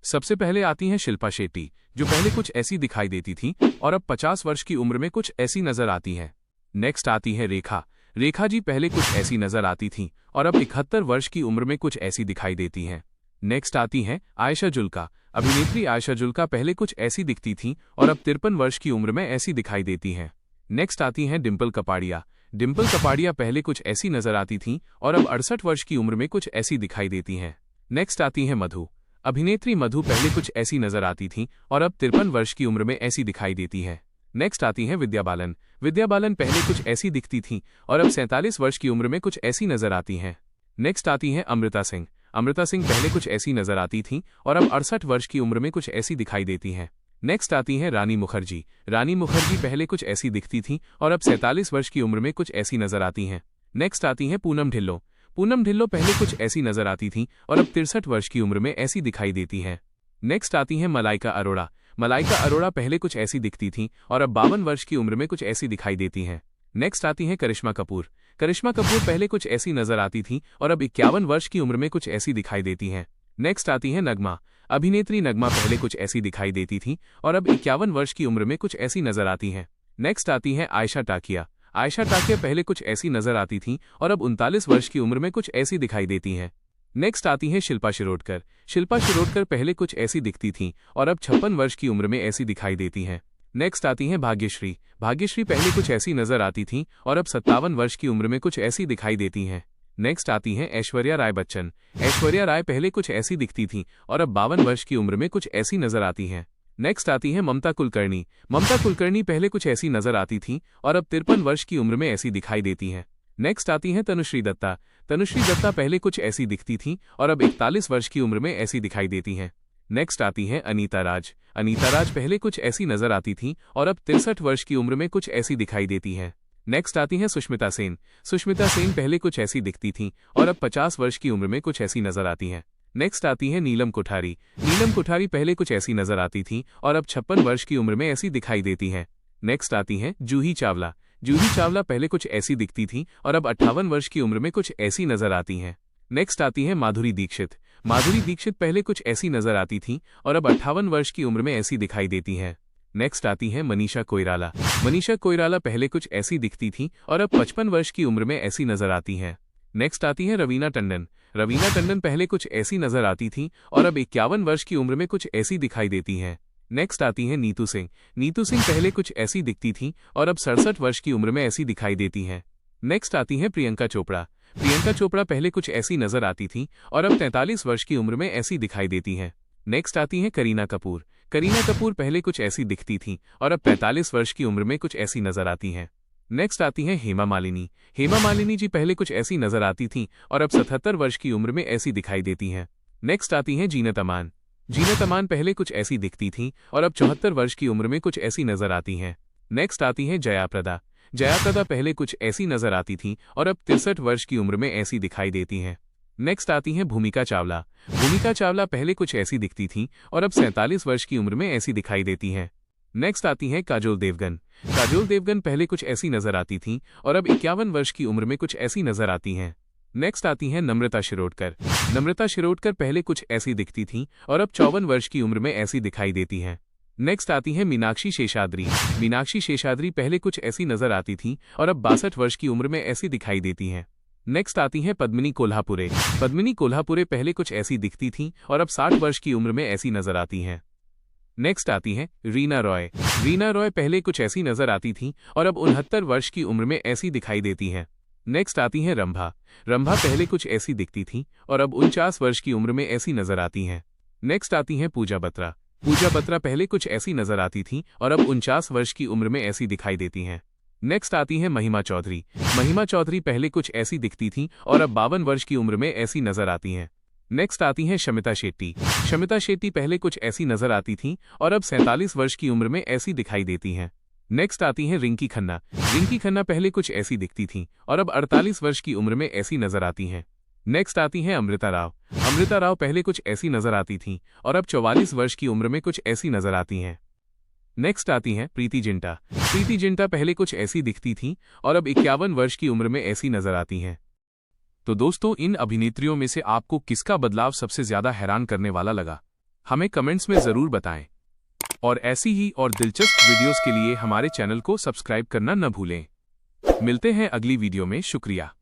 सबसे पहले आती हैं शिल्पा शेट्टी, जो पहले कुछ ऐसी दिखाई देती थीं और अब 50 वर्ष की उम्र में कुछ ऐसी नजर आती हैं। नेक्स्ट आती है रेखा। रेखा जी पहले कुछ ऐसी नजर आती थीं और अब 71 वर्ष की उम्र में कुछ ऐसी दिखाई देती हैं। नेक्स्ट आती हैं आयशा जुल्का। अभिनेत्री आयशा जुल्का पहले कुछ ऐसी दिखती थीं और अब 53 वर्ष की उम्र में ऐसी दिखाई देती हैं। नेक्स्ट आती हैं डिम्पल कपाड़िया। डिम्पल कपाड़िया पहले कुछ ऐसी नजर आती थीं और अब 68 वर्ष की उम्र में कुछ ऐसी दिखाई देती हैं। नेक्स्ट आती हैं मधु। अभिनेत्री मधु पहले कुछ ऐसी नजर आती थीं और अब 53 वर्ष की उम्र में ऐसी दिखाई देती हैं। नेक्स्ट आती हैं विद्या बालन। विद्या बालन पहले कुछ ऐसी दिखती थीं और अब 47 वर्ष की उम्र में कुछ ऐसी नजर आती हैं। नेक्स्ट आती हैं अमृता सिंह। अमृता सिंह पहले कुछ ऐसी नजर आती थीं और अब 68 वर्ष की उम्र में कुछ ऐसी दिखाई देती हैं। नेक्स्ट आती हैं रानी मुखर्जी। रानी मुखर्जी पहले कुछ ऐसी दिखती थीं और अब 47 वर्ष की उम्र में कुछ ऐसी नजर आती हैं। नेक्स्ट आती हैं पूनम ढिल्लों। पूनम ढिल्लों पहले कुछ ऐसी नजर आती थीं और अब 63 वर्ष की उम्र में ऐसी दिखाई देती हैं। नेक्स्ट आती हैं मलाइका अरोड़ा। मलाइका अरोड़ा पहले कुछ ऐसी दिखती थीं और अब 52 वर्ष की उम्र में कुछ ऐसी दिखाई देती हैं। नेक्स्ट आती हैं करिश्मा कपूर। करिश्मा कपूर पहले कुछ ऐसी नजर आती थीं और अब 51 वर्ष की उम्र में कुछ ऐसी दिखाई देती हैं। नेक्स्ट आती हैं नगमा। अभिनेत्री नगमा पहले कुछ ऐसी दिखाई देती थीं और अब 51 वर्ष की उम्र में कुछ ऐसी नजर आती हैं। नेक्स्ट आती हैं आयशा टाकिया। आयशा टाकिया पहले कुछ ऐसी नजर आती थीं और अब 39 वर्ष की उम्र में कुछ ऐसी दिखाई देती हैं। नेक्स्ट आती हैं शिल्पा शिरोडकर। शिल्पा शिरोडकर पहले कुछ ऐसी दिखती थीं और अब 56 वर्ष की उम्र में ऐसी दिखाई देती हैं। नेक्स्ट आती हैं भाग्यश्री। भाग्यश्री पहले कुछ ऐसी नजर आती थीं और अब 57 वर्ष की उम्र में कुछ ऐसी दिखाई देती हैं। नेक्स्ट आती हैं ऐश्वर्या राय बच्चन। ऐश्वर्या राय पहले कुछ ऐसी दिखती थीं और अब 52 वर्ष की उम्र में कुछ ऐसी नजर आती हैं। नेक्स्ट आती हैं ममता कुलकर्णी। ममता कुलकर्णी पहले कुछ ऐसी नजर आती थीं और अब 53 वर्ष की उम्र में ऐसी दिखाई देती हैं। नेक्स्ट आती हैं तनुश्री दत्ता। तनुश्री दत्ता पहले कुछ ऐसी दिखती थीं और अब 41 वर्ष की उम्र में ऐसी दिखाई देती हैं। नेक्स्ट आती हैं अनीता राज। अनीता राज पहले कुछ ऐसी नजर आती थीं और अब 63 वर्ष की उम्र में कुछ ऐसी दिखाई देती हैं। नेक्स्ट आती हैं सुष्मिता सेन। सुष्मिता सेन पहले कुछ ऐसी दिखती थीं और अब 50 वर्ष की उम्र में कुछ ऐसी नजर आती हैं। नेक्स्ट आती हैं नीलम कोठारी। नीलम कोठारी पहले कुछ ऐसी नजर आती थीं और अब 56 वर्ष की उम्र में ऐसी दिखाई देती हैं। नेक्स्ट आती हैं जूही चावला। जूही चावला पहले कुछ ऐसी दिखती थीं और अब 58 वर्ष की उम्र में कुछ ऐसी नजर आती हैं। नेक्स्ट आती हैं माधुरी दीक्षित। माधुरी दीक्षित पहले कुछ ऐसी नजर आती थीं और अब 58 वर्ष की उम्र में ऐसी दिखाई देती हैं। नेक्स्ट आती हैं मनीषा कोइराला। मनीषा कोइराला पहले कुछ ऐसी दिखती थीं और अब 55 वर्ष की उम्र में ऐसी नजर आती हैं। नेक्स्ट आती हैं रवीना टंडन। रवीना टंडन पहले कुछ ऐसी नजर आती थीं और अब 51 वर्ष की उम्र में कुछ ऐसी दिखाई देती हैं। नेक्स्ट आती हैं नीतू सिंह। नीतू सिंह पहले कुछ ऐसी दिखती थीं और अब 67 वर्ष की उम्र में ऐसी दिखाई देती हैं। नेक्स्ट आती हैं प्रियंका चोपड़ा। प्रियंका चोपड़ा पहले कुछ ऐसी नजर आती थीं और अब 43 वर्ष की उम्र में ऐसी दिखाई देती हैं। नेक्स्ट आती हैं करीना कपूर। करीना कपूर पहले कुछ ऐसी दिखती थीं और अब 45 वर्ष की उम्र में कुछ ऐसी नजर आती हैं। नेक्स्ट आती हैं हेमा मालिनी। हेमा मालिनी जी पहले कुछ ऐसी नजर आती थीं और अब 77 वर्ष की उम्र में ऐसी दिखाई देती हैं। नेक्स्ट आती हैं जीनत अमान। जीनत अमान पहले कुछ ऐसी दिखती थीं और अब 74 वर्ष की उम्र में कुछ ऐसी नजर आती हैं। नेक्स्ट आती हैं जया प्रदा। जया प्रदा पहले कुछ ऐसी नजर आती थीं और अब 63 वर्ष की उम्र में ऐसी दिखाई देती हैं। नेक्स्ट आती हैं भूमिका चावला। भूमिका चावला पहले कुछ ऐसी दिखती थीं और अब 47 वर्ष की उम्र में ऐसी दिखाई देती हैं। नेक्स्ट आती हैं काजोल देवगन। काजोल देवगन पहले कुछ ऐसी नजर आती थीं और अब 51 वर्ष की उम्र में कुछ ऐसी नजर आती हैं। नेक्स्ट आती हैं नम्रता शिरोडकर। नम्रता शिरोडकर पहले कुछ ऐसी दिखती थीं और अब 54 वर्ष की उम्र में ऐसी दिखाई देती हैं। नेक्स्ट आती हैं मीनाक्षी शेषाद्री। मीनाक्षी शेषाद्री पहले कुछ ऐसी नजर आती थीं और अब 62 वर्ष की उम्र में ऐसी दिखाई देती हैं। नेक्स्ट आती हैं पद्मिनी कोल्हापुरे। पद्मिनी कोल्हापुरे पहले कुछ ऐसी दिखती थीं और अब 60 वर्ष की उम्र में ऐसी नजर आती हैं। नेक्स्ट आती हैं रीना रॉय। रीना रॉय पहले कुछ ऐसी नजर आती थीं और अब 69 वर्ष की उम्र में ऐसी दिखाई देती हैं। नेक्स्ट आती हैं रंभा। रंभा पहले कुछ ऐसी दिखती थीं और अब 49 वर्ष की उम्र में ऐसी नजर आती हैं। नेक्स्ट आती हैं पूजा बत्रा। पूजा बत्रा पहले कुछ ऐसी नजर आती थीं और अब 49 वर्ष की उम्र में ऐसी दिखाई देती हैं। नेक्स्ट आती हैं महिमा चौधरी। महिमा चौधरी पहले कुछ ऐसी दिखती थीं और अब 52 वर्ष की उम्र में ऐसी नजर आती हैं। नेक्स्ट आती हैं शमिता शेट्टी। शमिता शेट्टी पहले कुछ ऐसी नजर आती थीं और अब 47 वर्ष की उम्र में ऐसी दिखाई देती हैं। नेक्स्ट आती हैं रिंकी खन्ना। रिंकी खन्ना पहले कुछ ऐसी दिखती थीं और अब 48 वर्ष की उम्र में ऐसी नजर आती हैं। नेक्स्ट आती हैं अमृता राव। अमृता राव पहले कुछ ऐसी नजर आती थीं और अब 44 वर्ष की उम्र में कुछ ऐसी नजर आती हैं। नेक्स्ट आती हैं प्रीति जिंटा। प्रीति जिंटा पहले कुछ ऐसी दिखती थीं और अब 51 वर्ष की उम्र में ऐसी नजर आती हैं। तो दोस्तों, इन अभिनेत्रियों में से आपको किसका बदलाव सबसे ज्यादा हैरान करने वाला लगा? हमें कमेंट्स में ज़रूर बताएं। और ऐसी ही और दिलचस्प वीडियोस के लिए हमारे चैनल को सब्सक्राइब करना न भूलें। मिलते हैं अगली वीडियो में। शुक्रिया।